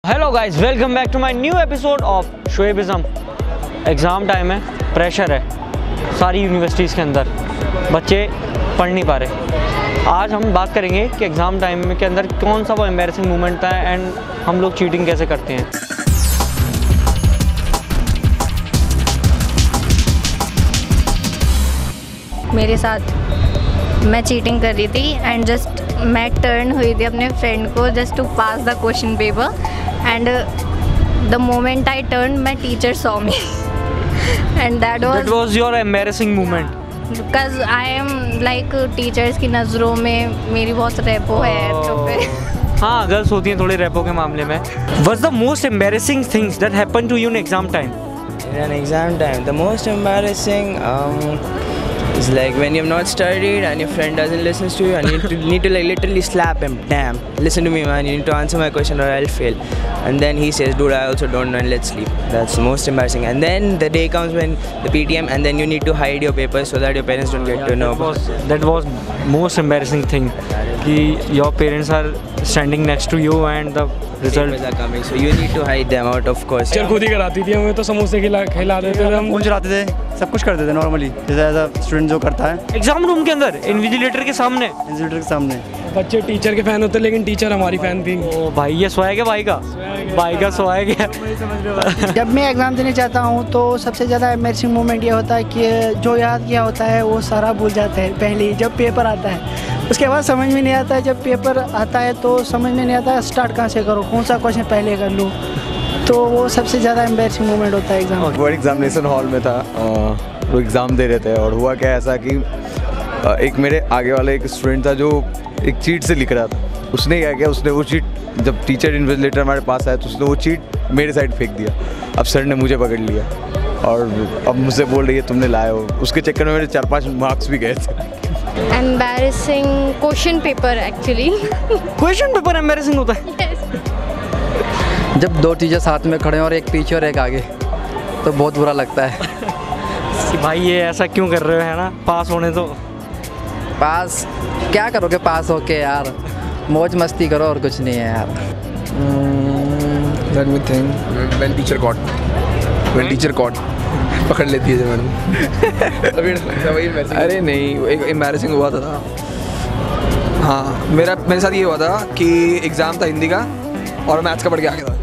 Hello guys, welcome back to my new episode of Shoaibism. Exam time है, pressure है सारी universities के अंदर, बच्चे पढ़ नहीं पा रहे। आज हम बात करेंगे कि एग्ज़ाम टाइम के अंदर कौन सा वो एम्बैरेसिंग मोमेंट था एंड हम लोग चीटिंग कैसे करते हैं। मेरे साथ मैं चीटिंग कर रही थी एंड जस्ट मैं टर्न हुई थी अपने फ्रेंड को just to pass the question paper and the moment I turn my teacher saw me and that was your embarrassing moment because I am like teachers की नज़रों में मेरी बहुत रेपो है तो फिर हाँ, गर्ल्स होती हैं थोड़ी रेपो के मामले में। What's the most embarrassing things that happened to you in exam time? In exam time, the most embarrassing is like when you have not studied and your friend doesn't listen to you and you need to like literally slap him. Damn, listen to me, man. You need to answer my question or I'll fail. And then he says, dude, I also don't know and let's sleep. That's the most embarrassing. And then the day comes when the PTM and then you need to hide your papers so that your parents don't get to know. That was most embarrassing thing. कि your parents are standing next to you and the Results are coming, so you need to hide them out, of course. Teacher खुद ही कराती थी, हमें तो समोसे खिला देते थे, हम फोन चलाते थे, सब कुछ करते थे नॉर्मली, जैसे एज अ स्टूडेंट जो करता है। एग्जाम रूम के अंदर इन्विजिलेटर के सामने बच्चे टीचर के फैन होते लेकिन टीचर हमारी फैन थी। ओ भाई, ये स्वैग है भाई का स्वैग है। जब मैं एग्ज़ाम देने जाता हूँ तो सबसे ज़्यादा एम्बैरेसिंग मोमेंट ये होता है कि जो याद किया होता है वो सारा भूल जाता है पहले ही जब पेपर आता है। उसके बाद समझ में नहीं आता है, जब पेपर आता है तो समझ में नहीं आता है स्टार्ट कहाँ से करो, कौन सा क्वेश्चन पहले कर लूँ। तो वो सबसे ज़्यादा एम्बैरेसिंग मोमेंट होता है एग्ज़ाम। वो एग्जामिनेशन हॉल में था, वो एग्ज़ाम दे रहे थे और हुआ क्या ऐसा कि एक मेरे आगे वाला एक स्टूडेंट था जो एक चीट से लिख रहा था। उसने क्या किया, उसने वो चीट जब टीचर इन्विजिलेटर हमारे पास आया तो उसने वो चीट मेरे साइड फेंक दिया। अब सर ने मुझे पकड़ लिया और अब मुझसे बोल रही है तुमने लाए हो। उसके चक्कर में मेरे 4-5 मार्क्स भी गए थे। Embarrassing question paper actually. Question paper embarrassing होता है जब दो टीचर साथ में खड़े हैं और एक पीछे और एक आगे, तो बहुत बुरा लगता है कि भाई ये ऐसा क्यों कर रहे हो, है ना। पास होने तो पास क्या करोगे, पास होके यार मौज मस्ती करो और कुछ नहीं है यार। Let me think. When teacher caught. पकड़ लेती है मैडम। अरे नहीं, एक एम्बैरेसिंग हुआ था। हाँ, मेरे साथ ये हुआ था कि एग्ज़ाम था हिंदी का और मैथ्स का पढ़ के आ गया था।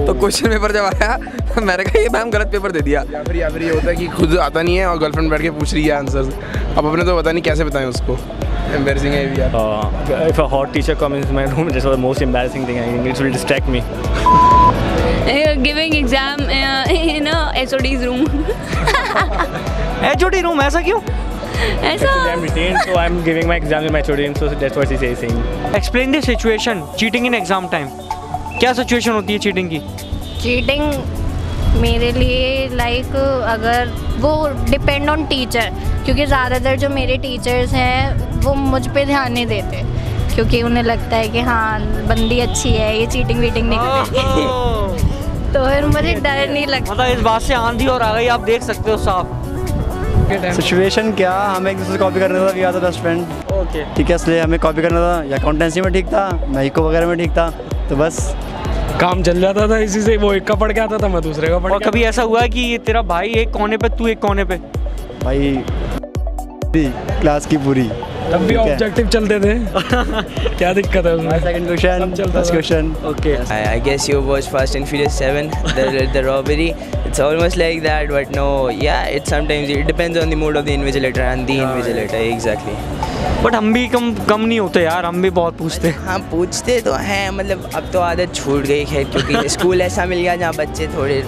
तो क्वेश्चन पेपर जब आया मैंने कहा ये मैम गलत पेपर दे दिया। या फिर ये होता है कि खुद आता नहीं है और गर्लफ्रेंड बैठ के पूछ रही है आंसर, अब अपने तो पता नहीं कैसे बताएं उसको। Embarrassing है भी यार। If a hot teacher comes into my room, this was the most embarrassing thing. I think it will distract me. Giving exam in a HOD's room. HOD room ऐसा क्यों? ऐसा I'm retained, so I'm giving my exam in my HOD room, so that's what she is saying. Explain the situation. Cheating in exam time. क्या situation होती है cheating की? Cheating मेरे लिए like अगर वो डिपेंड ऑन टीचर, क्योंकि ज़्यादातर जो मेरे टीचर्स हैं वो मुझ पे ध्यान नहीं देते क्योंकि उन्हें लगता है कि हाँ बंदी अच्छी है, ये चीटिंग वीटिंग नहीं करेगी। तो फिर मुझे डर नहीं लगता। मतलब इस बात से आंधी और आ गई, आप देख सकते हो साफ। सिचुएशन क्या, हमें एक दूसरे से कॉपी करना था, किया था बेस्ट फ्रेंड। ओके ठीक है, इसलिए हमें कॉपी करना था, या अकाउंटेंसी में ठीक था, मैं इको वगैरह में ठीक था, तो बस काम चल जाता था इसी से। वो एक का पढ़ के आता था, मैं दूसरे का पढ़। और कभी ऐसा हुआ है कि ये तेरा भाई एक कोने पे तू एक कोने पे? भाई क्लास की पूरी तब भी ऑब्जेक्टिव चलते थे। क्या दिक्कत है उसमें? Second question, first question. Okay, I guess you watched Fast and Furious 7, the robbery. It's almost like that, but no, yeah, it sometimes it depends on the mood of the invigilator and the invigilator, exactly. But हम भी कम नहीं होते यार, हम भी बहुत पूछते हैं। हाँ, पूछते तो हैं, मतलब अब तो आदत छूट गई है क्योंकि स्कूल ऐसा मिल गया जहाँ बच्चे थोड़े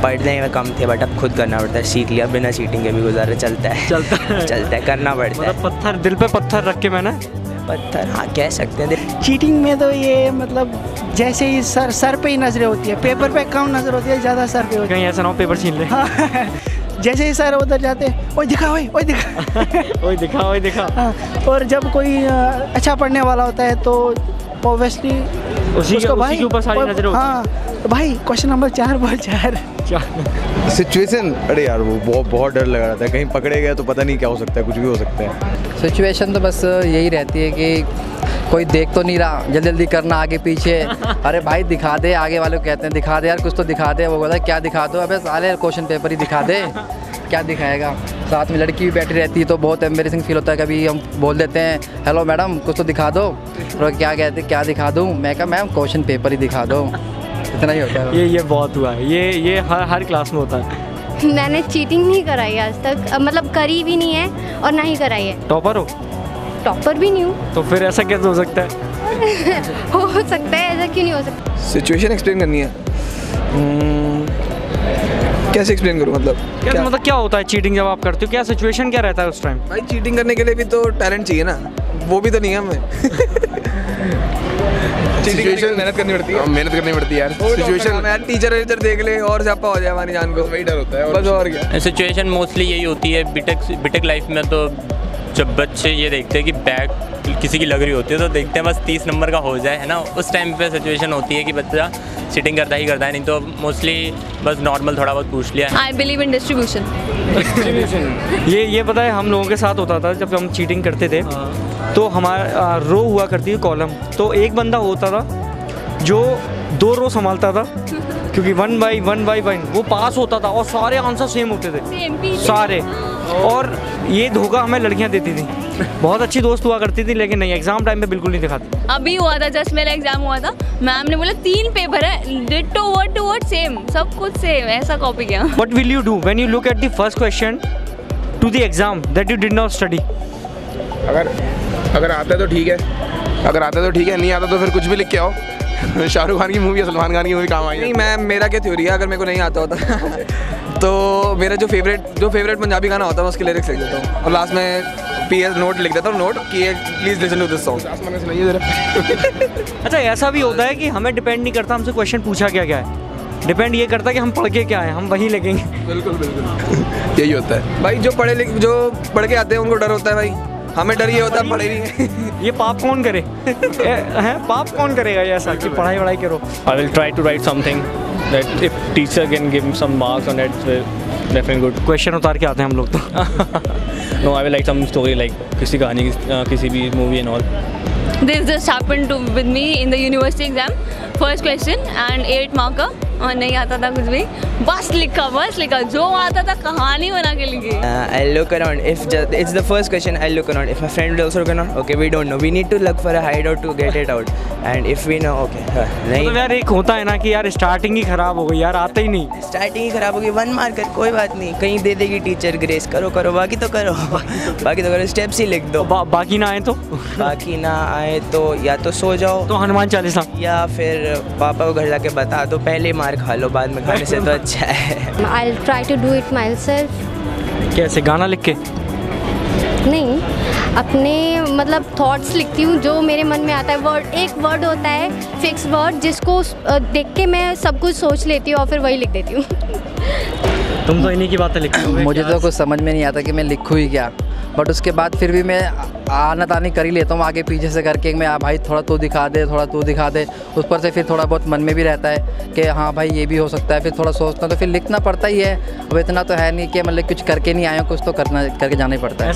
पढ़ने में कम थे, बट अब खुद करना पड़ता है। सीख लिया, बिना चीटिंग के भी गुजारा चलता है करना पड़ता है। पत्थर दिल पे पत्थर रख के मैंने पत्थर, हाँ कह सकते हैं। चीटिंग में तो ये मतलब जैसे ही सर पे ही नजरें होती है, पेपर पे कम नजर होती है, ज़्यादा सर पे होती है। कहीं ऐसा ना हो पेपर छीन ले। हाँ, जैसे ही सर उधर जाते हैं, ओए दिखा ओए दिखा ओए दिखा। हाँ, और जब कोई अच्छा पढ़ने वाला होता है तो ऑब्वियसली उसी के ऊपर सारी नजरें होती हैं। हाँ, तो भाई क्वेश्चन नंबर 4 बोल 4। सिचुएशन, अरे यार वो बहुत डर लग रहा था, कहीं पकड़े गए तो पता नहीं क्या हो सकता है, कुछ भी हो सकता है। सिचुएशन तो बस यही रहती है कि कोई देख तो नहीं रहा, जल्दी जल्दी करना आगे पीछे। अरे भाई दिखा दे, आगे वाले को कहते हैं दिखा दे यार, कुछ तो दिखा दे। वो बोलता है क्या दिखा दो, अबे साले क्वेश्चन पेपर ही दिखा दे, क्या दिखाएगा। साथ में लड़की भी बैठी रहती है तो बहुत एम्बेरसिंग फील होता है। कभी हम बोल देते हैं हेलो मैडम कुछ तो दिखा दो, तो क्या कहते हैं क्या दिखा दूँ, मैं कहा मैम क्वेश्चन पेपर ही दिखा दो, इतना ही होता है। ये बहुत हुआ है, ये हर क्लास में होता है। मैंने चीटिंग नहीं कराई आज तक, मतलब करी भी नहीं है और ना ही कराई है। टॉपर हो? टॉपर भी नहीं हूँ। तो फिर ऐसा कैसे हो सकता है? हो सकता है, ऐसा क्यों नहीं हो सकता। सिचुएशन एक्सप्लेन करनी है, कैसे एक्सप्लेन करूँ मतलब क्या मतलब क्या होता है चीटिंग जब आप करते हो, क्या सिचुएशन क्या रहता है उस टाइम? भाई चीटिंग करने के लिए भी तो टैलेंट चाहिए ना, वो भी तो नहीं है हमें। सिचुएशन मेहनत करनी पड़ती है, मेहनत करनी पड़ती है यार। सिचुएशन यार टीचर देख ले और ज़्यादा हो जाए हमारी जान को, वही डर होता है बस, और क्या। सिचुएशन मोस्टली यही होती है बीटेक लाइफ में। तो जब बच्चे ये देखते हैं कि बैग किसी की लग रही होती है तो देखते हैं बस 30 नंबर का हो जाए, है ना। उस टाइम पे सिचुएशन होती है कि बच्चा चीटिंग करता ही करता है, नहीं तो मोस्टली बस नॉर्मल थोड़ा बहुत पूछ लिया। I believe in distribution. ये पता है हम लोगों के साथ होता था जब हम चीटिंग करते थे। तो हमारा रो हुआ करती है कॉलम, तो एक बंदा होता था जो 2 रो संभालता था, क्योंकि 1 बाई 1 वो पास होता था और सारे आंसर सेम होते थे सारे। और ये धोखा हमें लड़कियां देती थी। बहुत अच्छी दोस्त हुआ करती थी, लेकिन नहीं, एग्जाम टाइम पे बिल्कुल नहीं दिखाती। अभी हुआ था, जस्ट मेरा एग्जाम हुआ था, मैम ने बोला 3 पेपर है, ditto word to word same, सब कुछ सेम, ऐसा कॉपी किया। What will you do when you look at the first question to the exam that you did not study? अगर आता है तो ठीक है, नहीं आता तो फिर कुछ भी लिख के आओ। शाहरुख खान की मूवी या सलमान खान की मूवी काम आई है। नहीं, मेरा क्या थ्योरी है, अगर मेरे को नहीं आता होता तो मेरा जो फेवरेट पंजाबी गाना होता है मैं उसके लिरिक्स लिख देता हूँ और लास्ट में PS नोट लिख देता हूँ, नोट कि please listen to this song. अच्छा, ऐसा भी होता है कि हमें डिपेंड नहीं करता हमसे क्वेश्चन पूछा क्या है, डिपेंड ये करता है कि हम पढ़ के क्या है, हम वही लिखेंगे। बिल्कुल यही होता है भाई। जो पढ़ के आते हैं उनको डर होता है भाई, हमें डर ये होता है पढ़े नहीं। ये पाप कौन करे? पाप कौन करेगा ये ऐसा कि पढ़ाई करो? I will try to write something that if teacher can give me some marks on that, it's definitely good. Question उतार के आते हैं हम लोग तो। No, I will write some story like किसी कहानी किसी भी movie and all. This just happened with me in the university exam. First question and 8 marker और नहीं आता था कुछ भी, बस लिखा, जो आता था कहानी बना के लिखी। I'll look around. If it's the first question, I'll look around. If my friend will also look around, okay, we don't know. We need to look for a hideout to get it out. And if we know, okay, नहीं। तो यार एक होता है ना कि यार starting ही खराब हो गई, यार आता ही नहीं। स्टार्टिंग ही खराब हो गई, 1 मार्कर कोई बात नहीं, कहीं दे देगी टीचर ग्रेस, करो बाकी तो करो स्टेप्स ही लिख दो। बाकी ना आए तो या तो सो जाओ, तो हनुमान चालीसा, या फिर पापा को घर जाके बता दो, पहले मार खा लो, बाद में खाने से तो अच्छा है। I'll try to do it myself. कैसे, गाना लिख के? नहीं, अपने मतलब थॉट्स लिखती हूँ जो मेरे मन में आता है। एक वर्ड होता है फिक्स वर्ड, जिसको देख के मैं सब कुछ सोच लेती हूँ और फिर वही लिख देती हूँ। तुम तो इन्हीं की बातें लिखते हो। मुझे तो कुछ समझ में नहीं आता कि मैं लिखूँ ही क्या, बट उसके बाद फिर भी मैं आना तानी कर ही लेता हूँ आगे पीछे से करके। मैं भाई थोड़ा तू दिखा दे, उस पर से फिर थोड़ा बहुत मन में भी रहता है कि हाँ भाई ये भी हो सकता है, फिर थोड़ा सोचता हूँ तो फिर लिखना पड़ता ही है। अब इतना तो है नहीं कि मतलब कुछ करके नहीं आया, कुछ तो करके जाना ही पड़ता है।